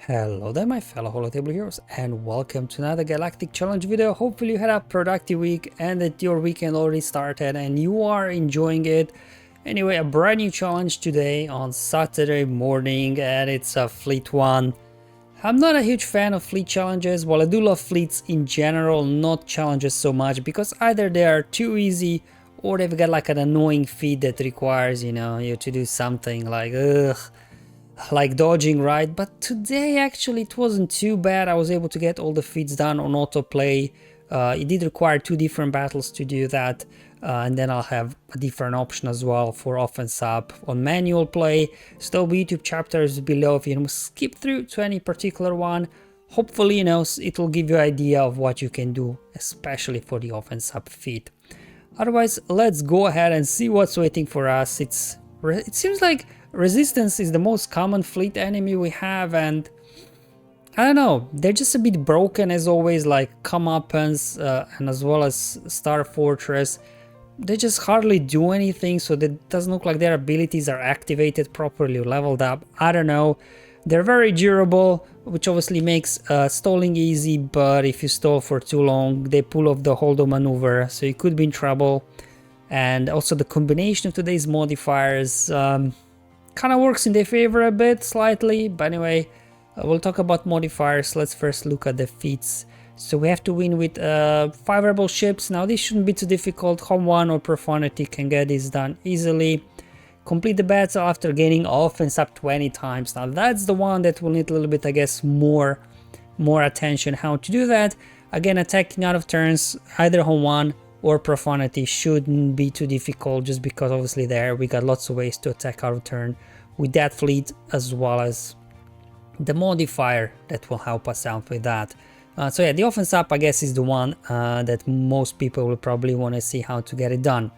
Hello there my fellow Holotable heroes and welcome to another Galactic challenge video. Hopefully you had a productive week and that your weekend already started and you are enjoying it. Anyway, a brand new challenge today on Saturday morning and it's a fleet one. I'm not a huge fan of fleet challenges. Well, I do love fleets in general, not challenges so much because either they are too easy or they've got like an annoying feat that requires, you to do something like dodging, right? But today actually it wasn't too bad. I was able to get all the feats done on autoplay. It did require 2 different battles to do that, and then I'll have a different option as well for offense up on manual play. So the YouTube chapters below if you skip through to any particular one. Hopefully, it will give you an idea of what you can do, especially for the offense up feat. Otherwise, let's go ahead and see what's waiting for us. It seems like resistance is the most common fleet enemy we have, and I don't know, they're just a bit broken as always, like comeuppance and as well as Star Fortress. They just hardly do anything, so it doesn't look like their abilities are activated properly or leveled up. I don't know. They're very durable, which obviously makes stalling easy, but if you stall for too long, they pull off the hold-on maneuver, so you could be in trouble. And also the combination of today's modifiers kind of works in their favor a bit, slightly, but anyway, we'll talk about modifiers. Let's first look at the feats. So we have to win with 5 rebel ships. Now this shouldn't be too difficult. Home 1 or Profanity can get this done easily. Complete the battle after gaining offense up 20 times. Now that's the one that will need a little bit, I guess, more attention how to do that. Again, attacking out of turns, either Home 1 or Profanity shouldn't be too difficult, just because obviously there we got lots of ways to attack out of turn with that fleet, as well as the modifier that will help us out with that. So yeah, the offense up I guess is the one that most people will probably want to see how to get it done.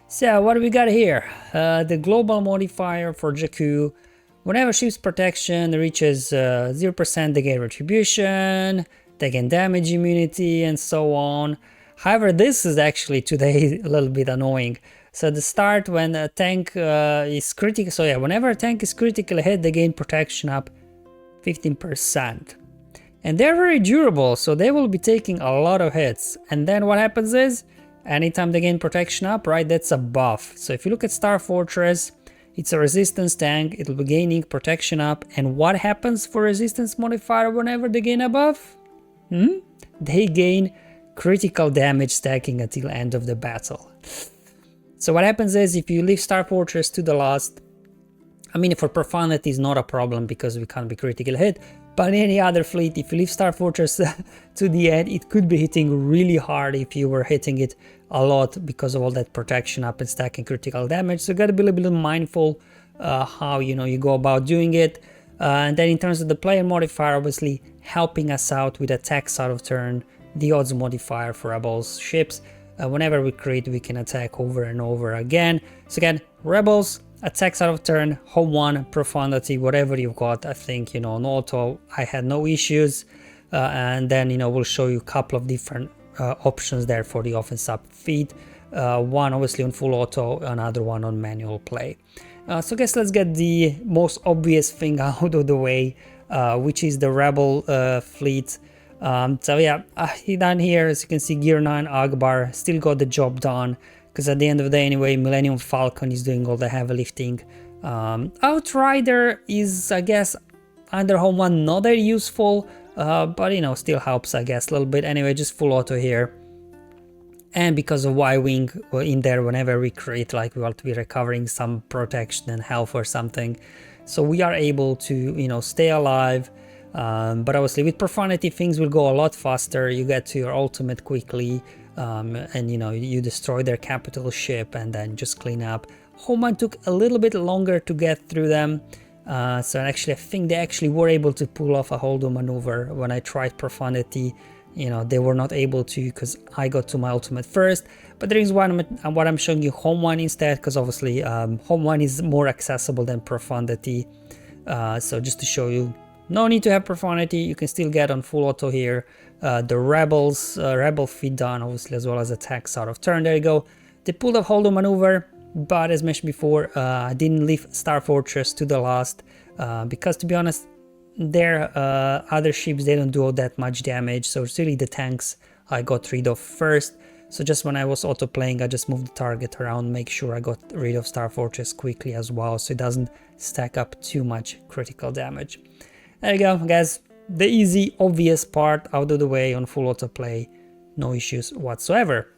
So what do we got here? The global modifier for Jakku. Whenever ship's protection reaches 0%, they gain retribution, they gain damage immunity, and so on. However, this is actually today a little bit annoying. So the start when a tank is critical, so yeah, whenever a tank is critically hit, they gain protection up 15%. And they're very durable, so they will be taking a lot of hits. And then what happens is, anytime they gain protection up, right, that's a buff. So if you look at Star Fortress, it's a resistance tank, it'll be gaining protection up. And what happens for resistance modifier whenever they gain a buff? They gain critical damage stacking until end of the battle. So what happens is, if you leave Star Fortress to the last, I mean, for Profanity is not a problem because we can't be critically hit, but in any other fleet, if you leave Star Fortress to the end, it could be hitting really hard if you were hitting it a lot because of all that protection up and stacking critical damage. So you gotta be a little bit mindful how you go about doing it. And then in terms of the player modifier, obviously helping us out with attacks out of turn, the odds modifier for Rebels ships. Whenever we crit, we can attack over and over again. So again, Rebels, attacks out of turn, Home 1, Profanity, whatever you've got. I think, on auto, I had no issues. And then, we'll show you a couple of different options there for the offense up feat. One obviously on full auto, another one on manual play. So I guess let's get the most obvious thing out of the way, which is the Rebel fleet. So yeah, down here, as you can see, Gear 9 Akbar still got the job done, because at the end of the day anyway, Millennium Falcon is doing all the heavy lifting. Outrider is, I guess, under Home 1 not very useful, but still helps, I guess, a little bit. Anyway, just full auto here. And because of Y-Wing in there, whenever we create, like, we want to be recovering some protection and health or something, so we are able to, stay alive. But obviously with Profanity things will go a lot faster. You get to your ultimate quickly, and you destroy their capital ship and then just clean up. Home 1 took a little bit longer to get through them, so actually I think they actually were able to pull off a hold-on maneuver. When I tried Profanity, they were not able to because I got to my ultimate first. But there is one what I'm showing you Home 1 instead, because obviously Home 1 is more accessible than Profanity. So just to show you, no need to have Profanity, you can still get on full auto here. The Rebel feat done, obviously, as well as attacks out of turn. There you go. They pulled off hold-on maneuver, but as mentioned before, I didn't leave Star Fortress to the last, because to be honest, their other ships, they don't do all that much damage, so it's really the tanks I got rid of first. So just when I was auto-playing, I just moved the target around, make sure I got rid of Star Fortress quickly as well, so it doesn't stack up too much critical damage. There you go, guys. The easy, obvious part out of the way on full autoplay. No issues whatsoever.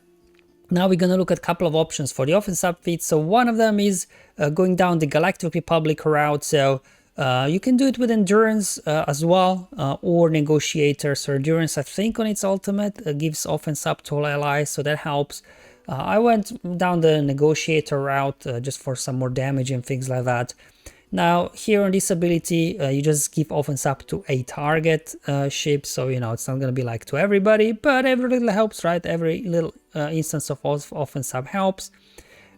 Now we're going to look at a couple of options for the offense upfit. So one of them is going down the Galactic Republic route. So you can do it with Endurance as well, or Negotiator. So Endurance, I think on its ultimate, gives offense up to all allies, so that helps. I went down the Negotiator route just for some more damage and things like that. Now here on this ability, you just give offense up to a target ship, so you know it's not going to be like to everybody, but every little helps, right? Every little instance of offense up helps.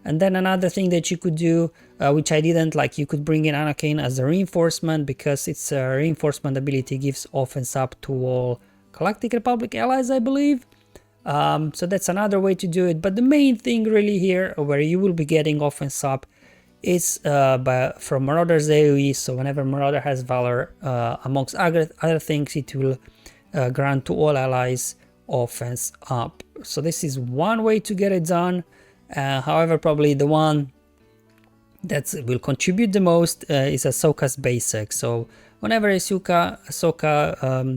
And then another thing that you could do, which I didn't, like you could bring in Anakin as a reinforcement, because its reinforcement ability gives offense up to all Galactic Republic allies, I believe. So that's another way to do it, but the main thing really here, where you will be getting offense up, is from Marauder's AoE. So whenever Marauder has Valor, amongst other things, it will grant to all allies offense up. So this is one way to get it done. However, probably the one that will contribute the most is Ahsoka's basic. So whenever Ahsoka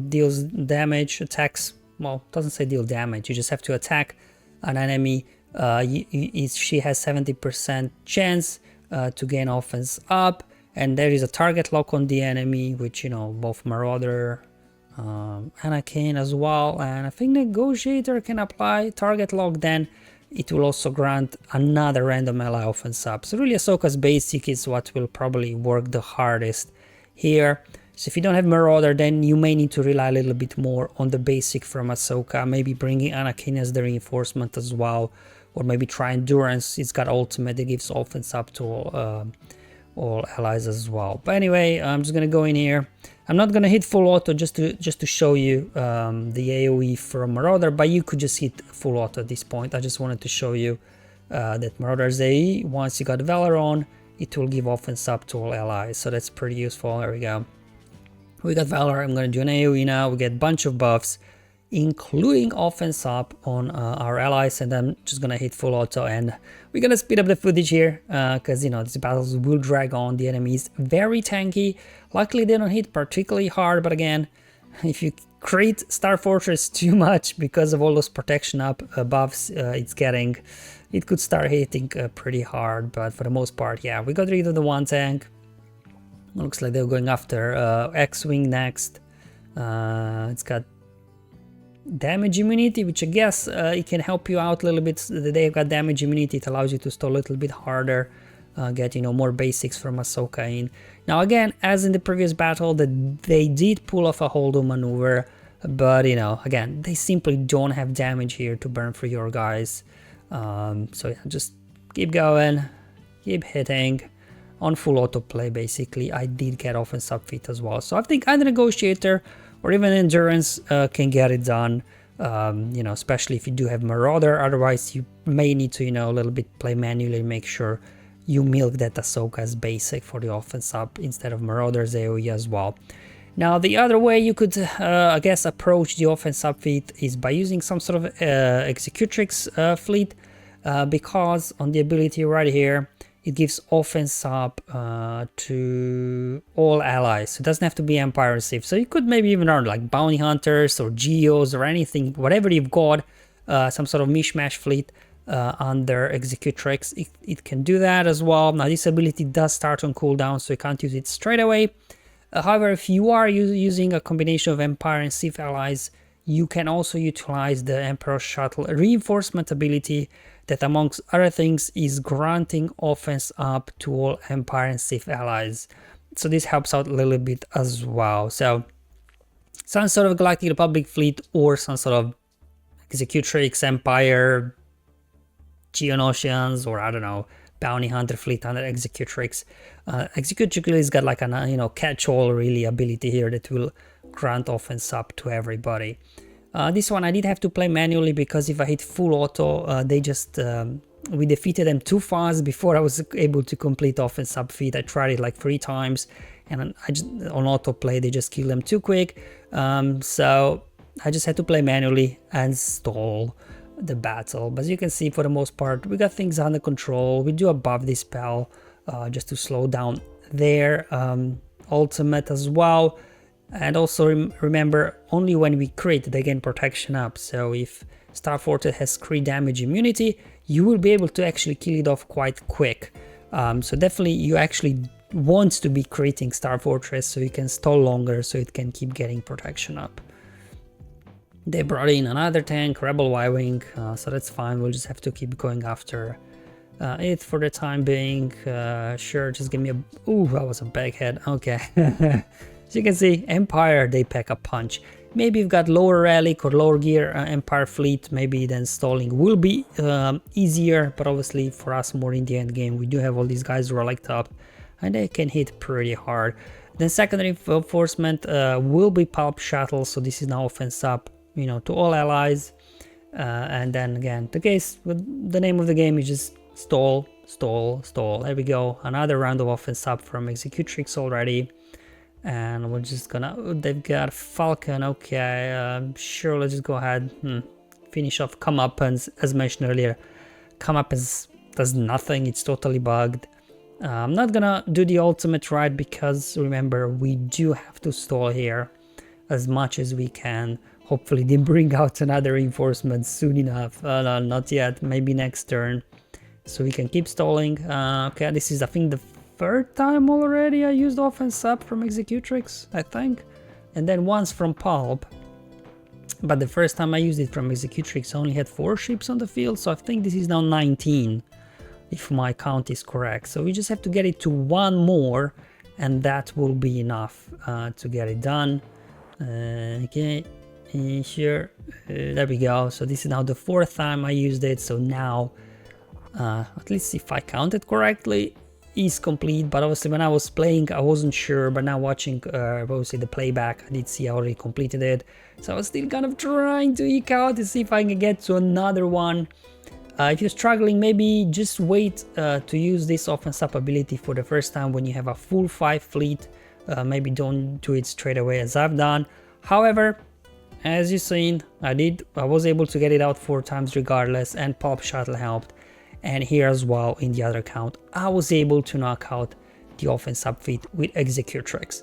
deals damage, attacks, well, doesn't say deal damage, you just have to attack an enemy, she has 70% chance to gain offense up, and there is a target lock on the enemy, which, you know, both Marauder, Anakin as well, and I think Negotiator can apply target lock. Then it will also grant another random ally offense up. So really Ahsoka's basic is what will probably work the hardest here. So if you don't have Marauder, then you may need to rely a little bit more on the basic from Ahsoka, maybe bringing Anakin as the reinforcement as well, or maybe try Endurance. It's got ultimate that gives offense up to all allies as well. But anyway, I'm just gonna go in here. I'm not gonna hit full auto just to show you the AoE from Marauder, but you could just hit full auto at this point. I just wanted to show you that Marauder's AoE, once you got Valor on, it will give offense up to all allies. So that's pretty useful. There we go. We got Valor. I'm gonna do an AoE now. We get a bunch of buffs, including offense up on our allies, and I'm just gonna hit full auto, and we're gonna speed up the footage here because you know these battles will drag on. The enemy is very tanky. Luckily they don't hit particularly hard, but again, if you create Star Fortress too much because of all those protection up buffs it could start hitting pretty hard. But for the most part, yeah, we got rid of the one tank. Looks like they're going after X-Wing next. It's got damage immunity, which I guess it can help you out a little bit. They've got damage immunity, it allows you to stall a little bit harder, get, you know, more basics from Ahsoka in. Now again, as in the previous battle, they did pull off a holdo maneuver, but you know, again, they simply don't have damage here to burn for your guys. So yeah, just keep going, keep hitting on full autoplay. Basically, I did get offense upfit as well, so I think either Negotiator or even Endurance can get it done, you know, especially if you do have Marauder. Otherwise, you may need to, you know, a little bit play manually, make sure you milk that Ahsoka's basic for the offense up instead of Marauder's AoE as well. Now, the other way you could, I guess, approach the offense up fleet is by using some sort of Executrix fleet, because on the ability right here, it gives offense up to all allies. So it doesn't have to be Empire and Civ. So you could maybe even run like Bounty Hunters or Geos or anything, whatever you've got, some sort of mishmash fleet under Executrix. It can do that as well. Now this ability does start on cooldown, so you can't use it straight away. However, if you are using a combination of Empire and Sith allies, you can also utilize the Emperor's Shuttle reinforcement ability that, amongst other things, is granting offense up to all Empire and Sith allies. So this helps out a little bit as well. So some sort of Galactic Republic fleet or some sort of Executrix, Empire, Geonosians, or I don't know, Bounty Hunter fleet under Executrix. Executrix has got like a catch-all really ability here that will grant offense up to everybody. This one I did have to play manually because if I hit full auto, they just we defeated them too fast before I was able to complete offense sub feat. I tried it like 3 times, and on autoplay they just killed them too quick. So I just had to play manually and stall the battle. But as you can see, for the most part, we got things under control. We do above this spell just to slow down their ultimate as well. And also remember, only when we crit they gain protection up. So if Star Fortress has crit damage immunity, you will be able to actually kill it off quite quick. So definitely you actually want to be critting Star Fortress so you can stall longer, so it can keep getting protection up. They brought in another tank, Rebel Y-Wing, so that's fine. We'll just have to keep going after it for the time being. Sure, just give me a... Ooh, that was a baghead. Okay. So you can see, Empire, they pack a punch. Maybe you've got lower relic or lower gear Empire fleet, maybe then stalling will be easier, but obviously for us more in the end game, we do have all these guys relicked up and they can hit pretty hard. Then secondary reinforcement will be Pulp Shuttle, so this is now offense up, you know, to all allies. And then again, the case with the name of the game is just stall, stall, stall. There we go, another round of offense up from Executrix already. And we're just gonna... they've got Falcon, okay, sure, let's just go ahead, finish off Comeuppance. As mentioned earlier, Comeuppance does nothing, it's totally bugged. I'm not gonna do the ultimate right, because remember, we do have to stall here as much as we can. Hopefully they bring out another reinforcement soon enough. No, not yet, maybe next turn, so we can keep stalling. Okay, this is, I think, the 3rd time already I used offense up from Executrix, I think, and then once from Pulp. But the first time I used it from Executrix I only had 4 ships on the field, so I think this is now 19 if my count is correct. So we just have to get it to 1 more and that will be enough to get it done. Okay, sure, there we go. So this is now the 4th time I used it, so now at least if I counted correctly, is complete. But obviously when I was playing I wasn't sure, but now watching obviously the playback I did see I already completed it, so I was still kind of trying to eke out to see if I can get to another one. If you're struggling, maybe just wait to use this offense up ability for the first time when you have a full 5 fleet. Maybe don't do it straight away as I've done. However, as you've seen, I was able to get it out 4 times regardless, and Pulp Shuttle helped. And here as well, in the other account, I was able to knock out the offense sub feat with Executrix.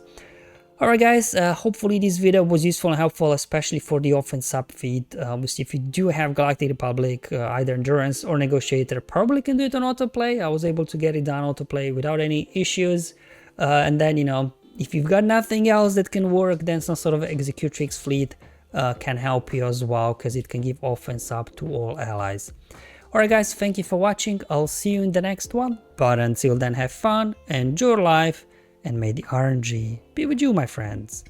Alright guys, hopefully this video was useful and helpful, especially for the offense sub feat. Obviously if you do have Galactic Republic, either Endurance or Negotiator, probably can do it on autoplay. I was able to get it done autoplay without any issues. And then, you know, if you've got nothing else that can work, then some sort of Executrix fleet can help you as well, because it can give offense up to all allies. Alright guys, thank you for watching, I'll see you in the next one, but until then have fun, enjoy life, and may the RNG be with you, my friends.